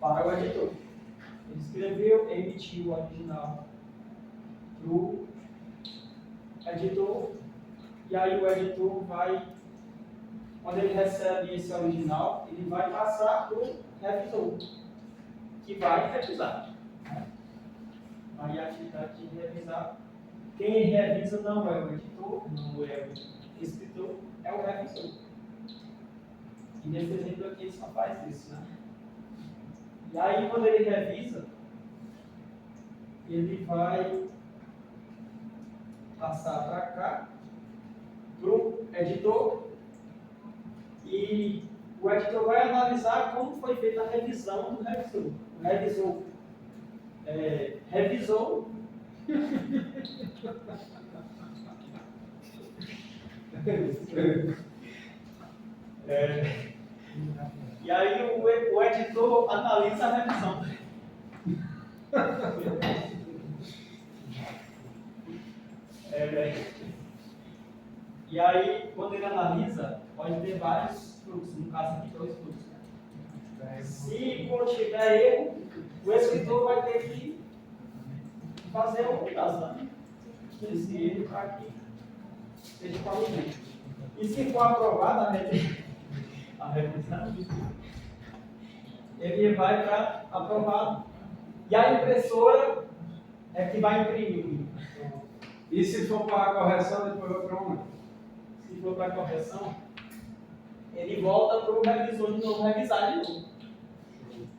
para o editor. Ele escreveu, emitiu o original para o editor, e aí o editor vai, quando ele recebe esse original, ele vai passar para o revisor, que vai revisar. Aí a atividade de revisar, quem revisa não é o editor, não é o escritor, é o revisor. E nesse exemplo aqui ele só faz isso, né? E aí quando ele revisa, ele vai passar para cá, para o editor, e o editor vai analisar como foi feita a revisão do revisor. O revisor revisou e aí o editor analisa a revisão. E aí, quando ele analisa, pode ter vários fluxos, no caso aqui, 2 fluxos. Se tiver erro, o escritor vai ter que fazer uma mudança desse erro para que seja corrigido. E se for aprovada a revisão, ele vai para aprovado. E a impressora é que vai imprimir. E se for para a correção, depois vai para onde? Se for para a correção, ele volta para o revisor de novo, revisar de novo.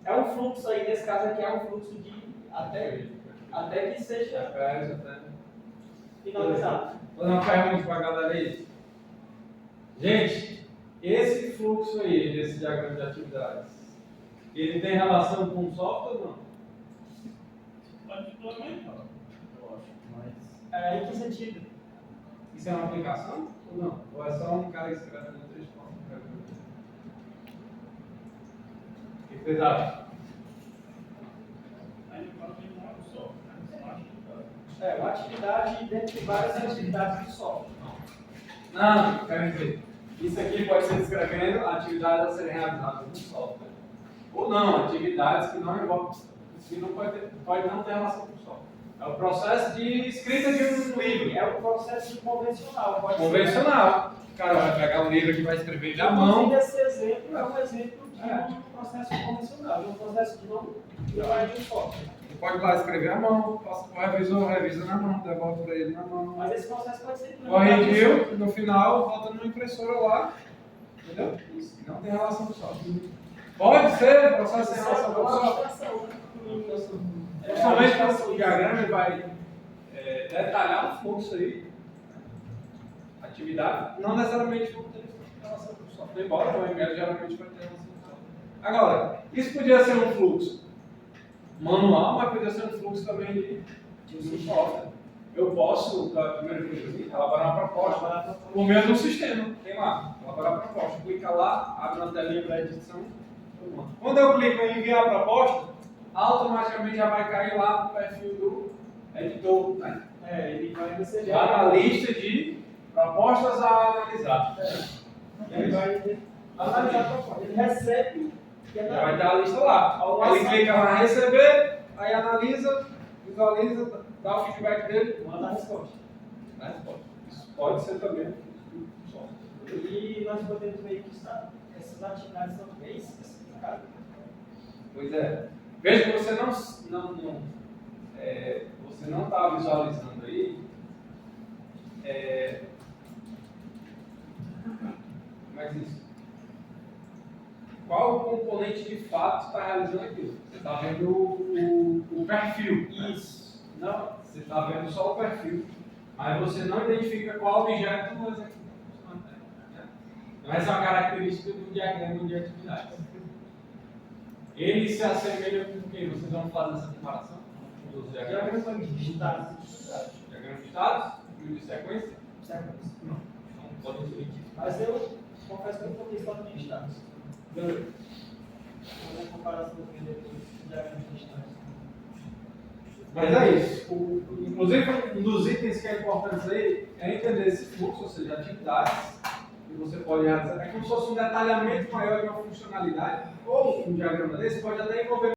É um fluxo aí, nesse caso aqui é um fluxo de até que seja finalizado. Vou dar uma pergunta para a galera aí. Gente, esse fluxo aí, desse diagrama de atividades, ele tem relação com o software ou não? Particularmente não, eu acho, mas... Em que sentido? Isso é uma aplicação ou não? Ou é só um cara que escreve no texto? O que vocês acham? Aí ele fala que não é o software, né? São atividades. Uma atividade dentro de várias atividades do software. Não, quero dizer, isso aqui pode ser descrevendo atividades a serem realizadas no software. Ou não, atividades que não envolvem, que não pode não ter relação com o software. É o processo de escrita de um livro. É o processo convencional. Pode Convencional. O cara vai pegar um livro que vai escrever na mão. Esse exemplo é um exemplo de um processo convencional, de um processo de não de um software. Você pode ir lá escrever à mão, passa para o revisor, revisa na mão, devolve para ele na mão. Mas esse processo pode ser Corrigiu, no final, volta numa impressora lá. Entendeu? Isso. Não tem relação com o software. Pode ser processo sem relação com o software. Principalmente porque o diagrama ele vai detalhar o fluxo aí. Atividade, não necessariamente vão ter relação com o software. Embora o ML geralmente vai ter relação com o software. Agora, isso podia ser um fluxo manual, mas podia ser um fluxo também de software. Eu posso, primeiro que elaborar uma proposta por meio do sistema. Tem lá, elaborar a proposta. Clica lá, abre uma telinha para edição. Quando eu clico em enviar a proposta, automaticamente já vai cair lá no perfil do editor. Né? Ele vai receber. Lá na lista de propostas a analisar. Ele vai analisar a proposta. Ele recebe. Já vai dar a lista lá. Ele clica lá em receber, aí analisa, visualiza, dá o feedback dele, Manda a resposta. Isso pode ser também. E nós podemos ver que essas atividades são bem especificadas. Pois é. Veja que você não está visualizando aí. Como é que diz? Qual o componente de fato está realizando aquilo? Você está vendo o perfil. Isso. Não, você está vendo só o perfil. Mas você não identifica qual objeto no exemplo. Então, essa é uma característica do diagrama de atividades. Ele se assemelha com o que? Vocês vão fazer essa comparação? Dos diagramas de estados. Diagrama de estados e o de sequência? Sequência. Não. Então, podem ser. Mas eu confesso que eu não fiz totalmente de estados. Vou fazer a comparação depois do diagrama de estados. Mas é isso. Inclusive, um dos itens que é importante aí é entender esse fluxo, ou seja, atividades que você pode realizar. É como se fosse um detalhamento maior de uma funcionalidade, ou um diagrama desse pode até envolver